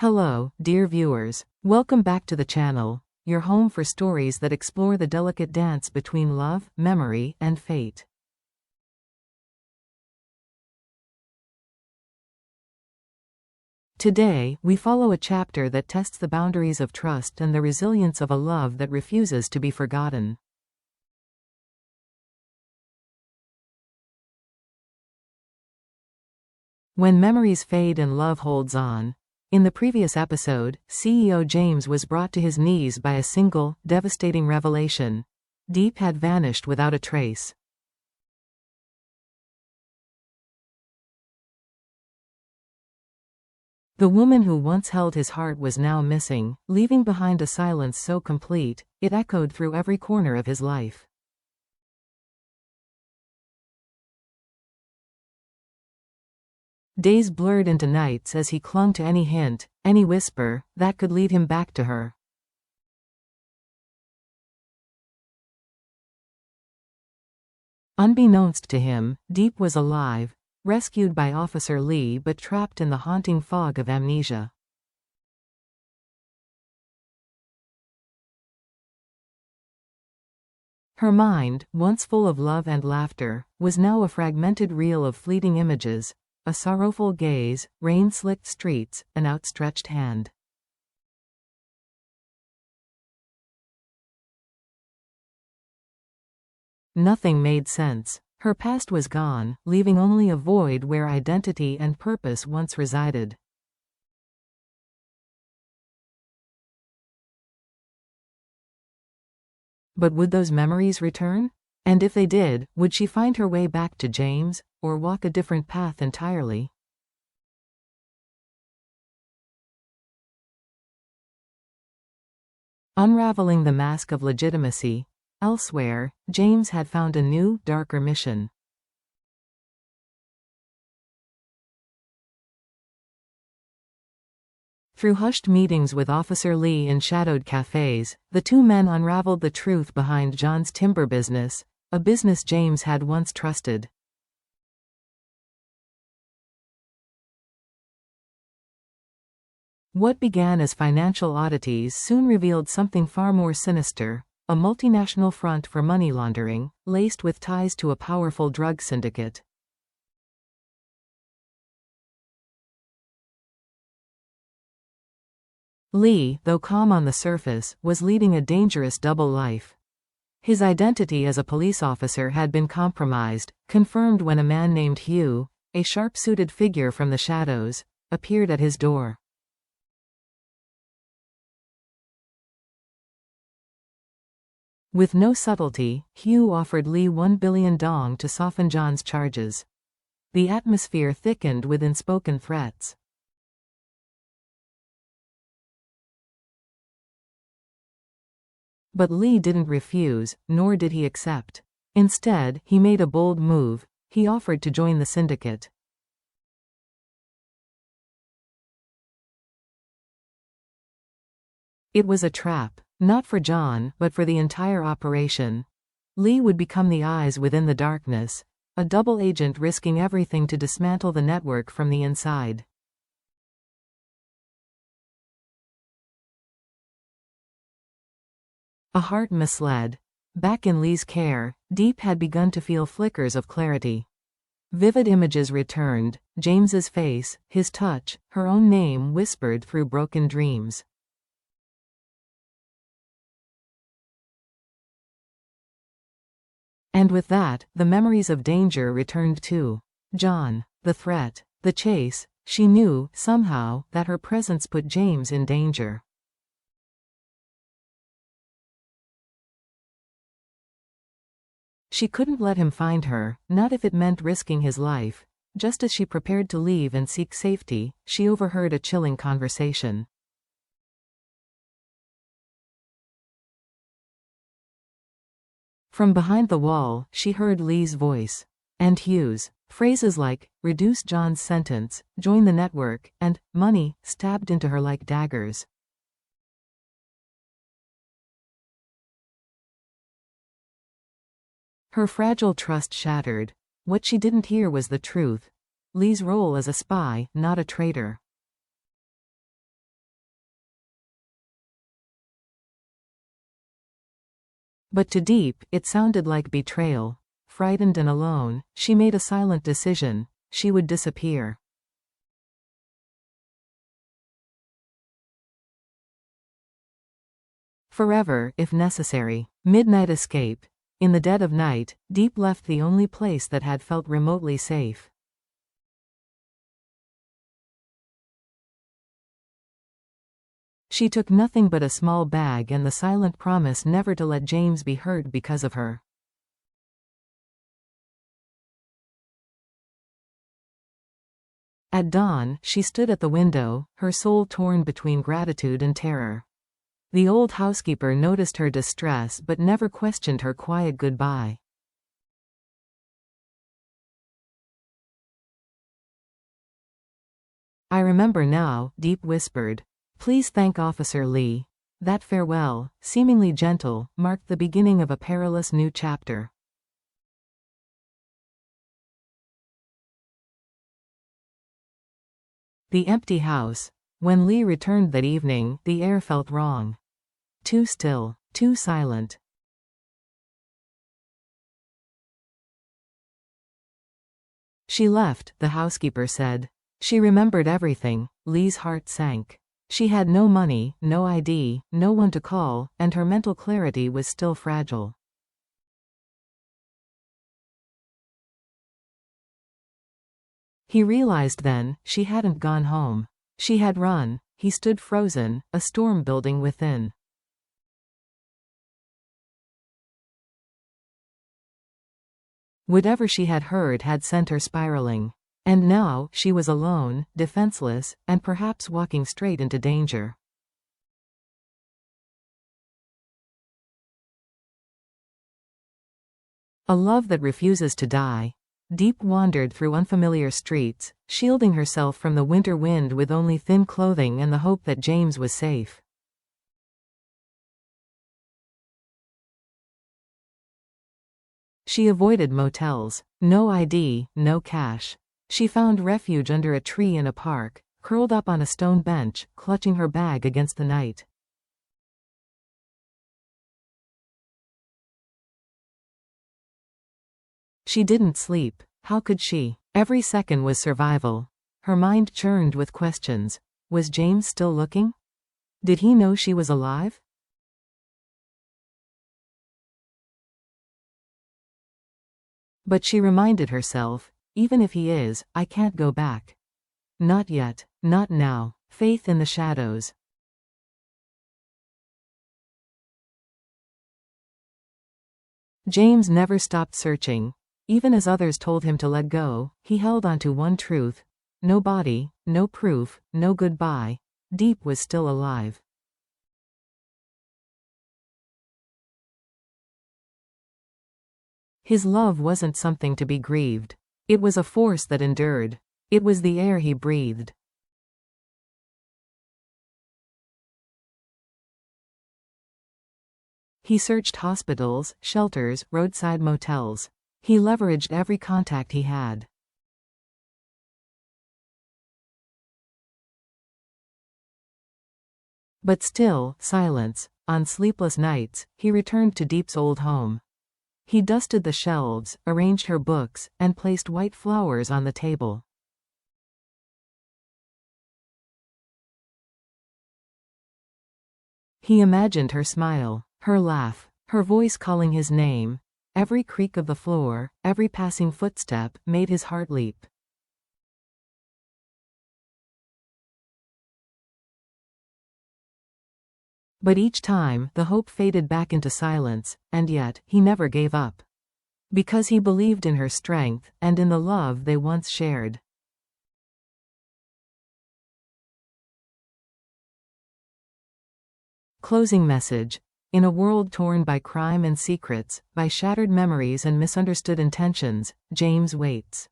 Hello, dear viewers. Welcome back to the channel, your home for stories that explore the delicate dance between love, memory, and fate. Today, we follow a chapter that tests the boundaries of trust and the resilience of a love that refuses to be forgotten. When memories fade and love holds on. In the previous episode, CEO James was brought to his knees by a single, devastating revelation. Deep had vanished without a trace. The woman who once held his heart was now missing, leaving behind a silence so complete, it echoed through every corner of his life. Days blurred into nights as he clung to any hint, any whisper, that could lead him back to her. Unbeknownst to him, Deep was alive, rescued by Officer Lee but trapped in the haunting fog of amnesia. Her mind, once full of love and laughter, was now a fragmented reel of fleeting images. A sorrowful gaze, rain-slicked streets, an outstretched hand. Nothing made sense. Her past was gone, leaving only a void where identity and purpose once resided. But would those memories return? And if they did, would she find her way back to James, or walk a different path entirely? Unraveling the mask of legitimacy. Elsewhere, James had found a new, darker mission. Through hushed meetings with Officer Lee in shadowed cafes, the two men unraveled the truth behind John's timber business, a business James had once trusted. What began as financial oddities soon revealed something far more sinister, a multinational front for money laundering, laced with ties to a powerful drug syndicate. Lee, though calm on the surface, was leading a dangerous double life. His identity as a police officer had been compromised, confirmed when a man named Hugh, a sharp-suited figure from the shadows, appeared at his door. With no subtlety, Hugh offered Lee $1 billion to soften John's charges. The atmosphere thickened with unspoken threats. But Lee didn't refuse, nor did he accept. Instead, he made a bold move. He offered to join the syndicate. It was a trap, not for John, but for the entire operation. Lee would become the eyes within the darkness, a double agent risking everything to dismantle the network from the inside. A heart misled. Back in Lee's care, Deep had begun to feel flickers of clarity. Vivid images returned, James's face, his touch, her own name whispered through broken dreams. And with that, the memories of danger returned too. John, the threat, the chase. She knew, somehow, that her presence put James in danger. She couldn't let him find her, not if it meant risking his life. Just as she prepared to leave and seek safety, she overheard a chilling conversation. From behind the wall, she heard Lee's voice. And Hugh's. Phrases like, reduce John's sentence, join the network, and money, stabbed into her like daggers. Her fragile trust shattered. What she didn't hear was the truth. Lee's role as a spy, not a traitor. But to Deep, it sounded like betrayal. Frightened and alone, she made a silent decision: she would disappear. Forever, if necessary. Midnight escape. In the dead of night, Deep left the only place that had felt remotely safe. She took nothing but a small bag and the silent promise never to let James be hurt because of her. At dawn, she stood at the window, her soul torn between gratitude and terror. The old housekeeper noticed her distress but never questioned her quiet goodbye. "I remember now," Deep whispered. "Please thank Officer Lee." That farewell, seemingly gentle, marked the beginning of a perilous new chapter. The empty house. When Lee returned that evening, the air felt wrong. Too still, too silent. "She left," the housekeeper said. She remembered everything. Lee's heart sank. She had no money, no ID, no one to call, and her mental clarity was still fragile. He realized then, she hadn't gone home. She had run. He stood frozen, a storm building within. Whatever she had heard had sent her spiraling. And now, she was alone, defenseless, and perhaps walking straight into danger. A love that refuses to die. Deep wandered through unfamiliar streets, shielding herself from the winter wind with only thin clothing and the hope that James was safe. She avoided motels. No ID, no cash. She found refuge under a tree in a park, curled up on a stone bench, clutching her bag against the night. She didn't sleep. How could she? Every second was survival. Her mind churned with questions. Was James still looking? Did he know she was alive? But she reminded herself, even if he is, I can't go back. Not yet. Not now. Faith in the shadows. James never stopped searching. Even as others told him to let go, he held on to one truth. No body, no proof, no goodbye. Deep was still alive. His love wasn't something to be grieved. It was a force that endured. It was the air he breathed. He searched hospitals, shelters, roadside motels. He leveraged every contact he had. But still, silence. On sleepless nights, he returned to Deep's old home. He dusted the shelves, arranged her books, and placed white flowers on the table. He imagined her smile, her laugh, her voice calling his name. Every creak of the floor, every passing footstep, made his heart leap. But each time, the hope faded back into silence, and yet, he never gave up. Because he believed in her strength, and in the love they once shared. Closing message. In a world torn by crime and secrets, by shattered memories and misunderstood intentions, James waits.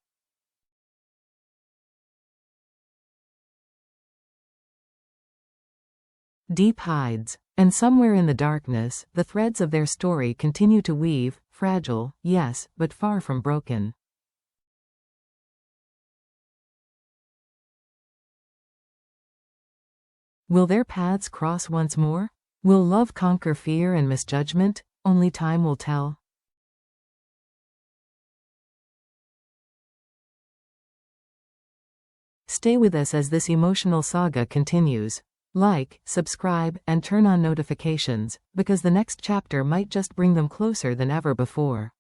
Deep hides, and somewhere in the darkness, the threads of their story continue to weave, fragile, yes, but far from broken. Will their paths cross once more? Will love conquer fear and misjudgment? Only time will tell. Stay with us as this emotional saga continues. Like, subscribe, and turn on notifications, because the next chapter might just bring them closer than ever before.